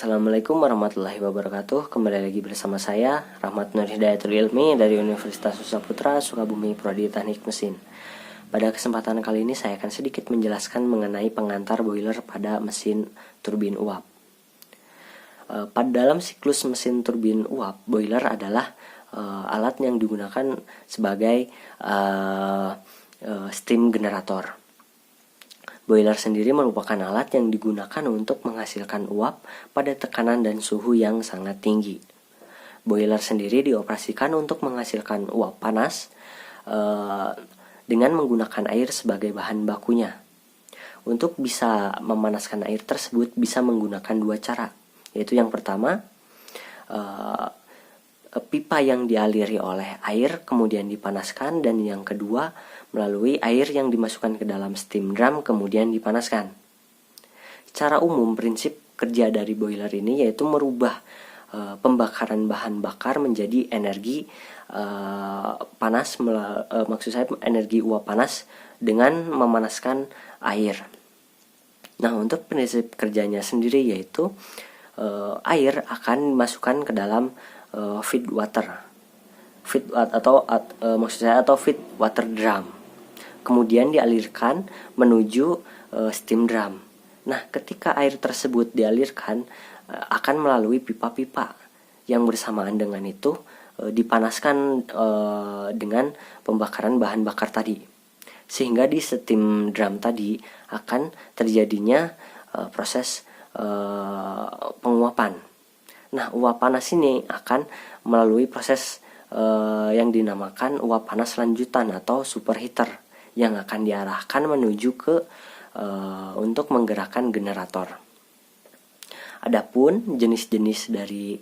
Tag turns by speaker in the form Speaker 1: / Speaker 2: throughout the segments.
Speaker 1: Assalamualaikum warahmatullahi wabarakatuh. Kembali lagi bersama saya Rahmat Nur Hidayatul Ilmi dari Universitas Nusa Sukabumi, Prodi Teknik Mesin. Pada kesempatan kali ini saya akan sedikit menjelaskan mengenai pengantar boiler pada mesin turbin uap. Pada dalam siklus mesin turbin uap, boiler adalah alat yang digunakan sebagai steam generator. Boiler sendiri merupakan alat yang digunakan untuk menghasilkan uap pada tekanan dan suhu yang sangat tinggi. Boiler sendiri dioperasikan untuk menghasilkan uap panas dengan menggunakan air sebagai bahan bakunya. Untuk bisa memanaskan air tersebut bisa menggunakan dua cara, yaitu yang pertama, pipa yang dialiri oleh air kemudian dipanaskan, dan yang kedua melalui air yang dimasukkan ke dalam steam drum kemudian dipanaskan. Secara umum prinsip kerja dari boiler ini yaitu merubah pembakaran bahan bakar menjadi energi panas, maksud saya energi uap panas dengan memanaskan air. Nah, untuk prinsip kerjanya sendiri yaitu air akan dimasukkan ke dalam feed water drum, kemudian dialirkan menuju steam drum. Nah, ketika air tersebut dialirkan akan melalui pipa-pipa yang bersamaan dengan itu dipanaskan dengan pembakaran bahan bakar tadi, sehingga di steam drum tadi akan terjadinya proses penguapan. Nah, uap panas ini akan melalui proses yang dinamakan uap panas lanjutan atau superheater yang akan diarahkan menuju ke untuk menggerakkan generator. Adapun jenis-jenis dari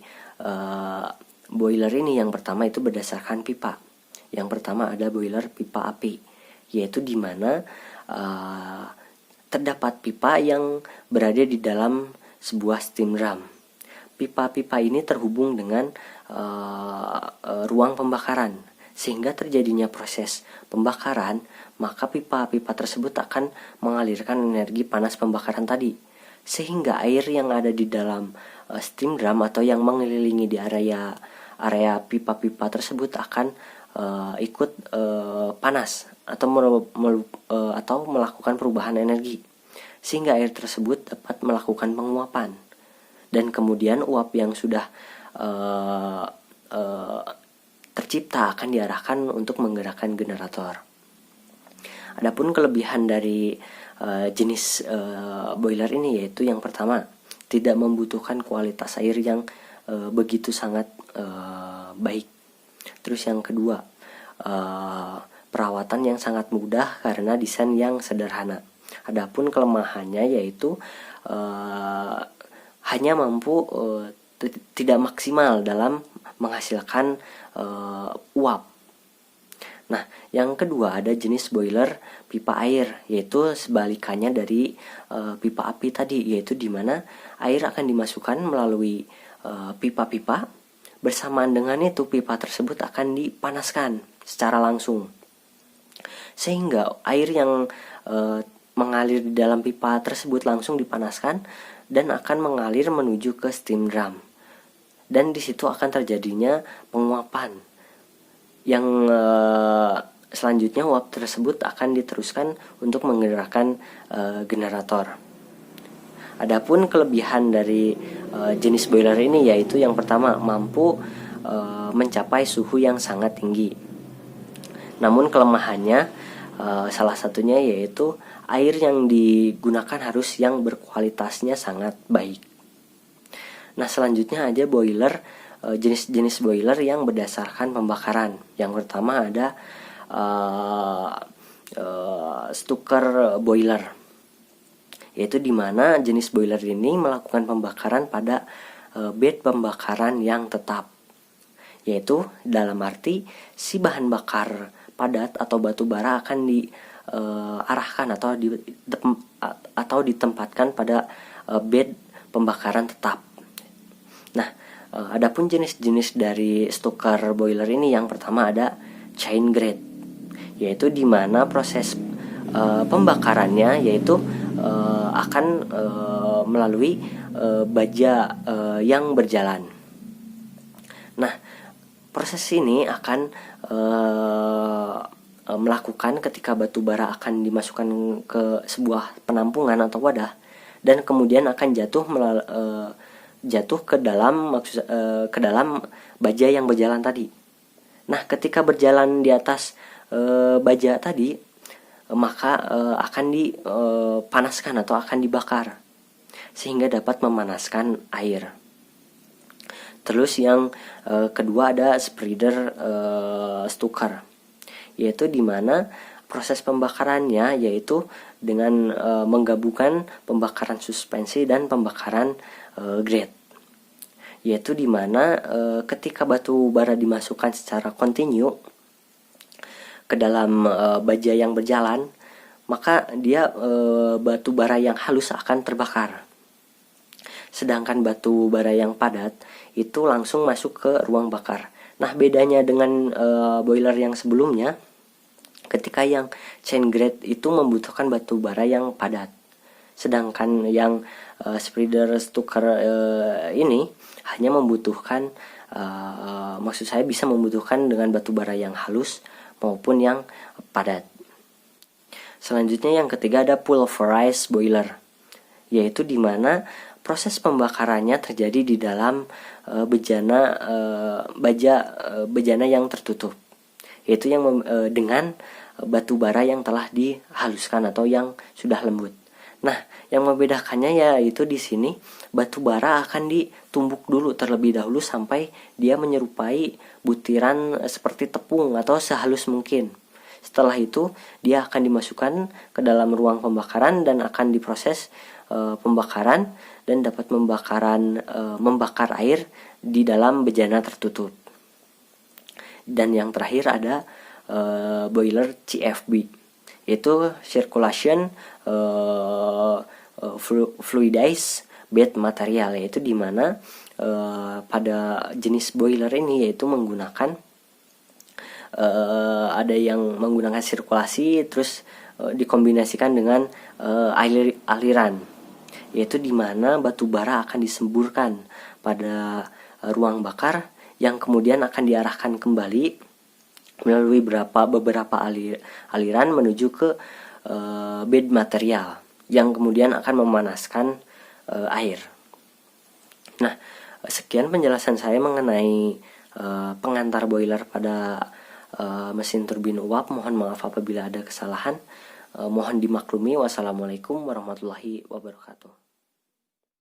Speaker 1: boiler ini, yang pertama itu berdasarkan pipa. Yang pertama ada boiler pipa api, yaitu di mana terdapat pipa yang berada di dalam sebuah steam drum. Pipa-pipa ini terhubung dengan ruang pembakaran, sehingga terjadinya proses pembakaran, maka pipa-pipa tersebut akan mengalirkan energi panas pembakaran tadi, sehingga air yang ada di dalam steam drum atau yang mengelilingi di area pipa-pipa tersebut akan ikut panas atau melakukan perubahan energi, sehingga air tersebut dapat melakukan penguapan, dan kemudian uap yang sudah tercipta akan diarahkan untuk menggerakkan generator. Adapun kelebihan dari jenis boiler ini yaitu yang pertama, tidak membutuhkan kualitas air yang begitu sangat baik. Terus yang kedua, perawatan yang sangat mudah karena desain yang sederhana. Adapun kelemahannya yaitu hanya mampu tidak maksimal dalam menghasilkan uap. Nah, yang kedua ada jenis boiler pipa air, yaitu sebalikannya dari pipa api tadi, yaitu di mana air akan dimasukkan melalui pipa-pipa, bersamaan dengan itu pipa tersebut akan dipanaskan secara langsung, sehingga air yang mengalir di dalam pipa tersebut langsung dipanaskan dan akan mengalir menuju ke steam drum, dan di situ akan terjadinya penguapan yang selanjutnya uap tersebut akan diteruskan untuk menggerakkan generator. Adapun kelebihan dari jenis boiler ini yaitu yang pertama, mampu mencapai suhu yang sangat tinggi. Namun kelemahannya salah satunya yaitu air yang digunakan harus yang berkualitasnya sangat baik. Nah, selanjutnya ada boiler jenis-jenis boiler yang berdasarkan pembakaran. Yang pertama ada Stucker boiler, yaitu di mana jenis boiler ini melakukan pembakaran pada bed pembakaran yang tetap, yaitu dalam arti si bahan bakar padat atau batu bara akan diarahkan atau ditempatkan pada bed pembakaran tetap. Nah, adapun jenis-jenis dari Stucker boiler ini, yang pertama ada chain grade, yaitu di mana proses pembakarannya yaitu akan melalui baja yang berjalan. Nah, proses ini akan melakukan ketika batu bara akan dimasukkan ke sebuah penampungan atau wadah, dan kemudian akan jatuh ke dalam baja yang berjalan tadi. Nah, ketika berjalan di atas baja tadi, maka akan dipanaskan atau akan dibakar sehingga dapat memanaskan air. Terus yang kedua ada spreader stoker, yaitu dimana proses pembakarannya yaitu dengan menggabungkan pembakaran suspensi dan pembakaran grade, yaitu dimana ketika batu bara dimasukkan secara kontinu ke dalam baja yang berjalan, maka dia batu bara yang halus akan terbakar. Sedangkan batu bara yang padat itu langsung masuk ke ruang bakar. Nah, bedanya dengan boiler yang sebelumnya, ketika yang chain grade itu membutuhkan batu bara yang padat, sedangkan yang spreader stoker ini hanya membutuhkan maksud saya bisa membutuhkan dengan batu bara yang halus maupun yang padat. Selanjutnya yang ketiga ada pulverized boiler, yaitu dimana proses pembakarannya terjadi di dalam bejana yang tertutup, yaitu yang dengan batu bara yang telah dihaluskan atau yang sudah lembut. Nah, yang membedakannya yaitu di sini batu bara akan ditumbuk dulu terlebih dahulu sampai dia menyerupai butiran seperti tepung atau sehalus mungkin. Setelah itu dia akan dimasukkan ke dalam ruang pembakaran dan akan diproses pembakaran dan dapat membakar air di dalam bejana tertutup. Dan yang terakhir ada boiler CFB, yaitu circulation fluidized bed material, yaitu dimana pada jenis boiler ini yaitu menggunakan ada yang menggunakan sirkulasi terus dikombinasikan dengan aliran, yaitu dimana batu bara akan disemburkan pada ruang bakar yang kemudian akan diarahkan kembali melalui beberapa aliran menuju ke bed material yang kemudian akan memanaskan air. Nah, sekian penjelasan saya mengenai pengantar boiler pada mesin turbin uap. Mohon maaf apabila ada kesalahan. Mohon dimaklumi. Wassalamualaikum warahmatullahi wabarakatuh.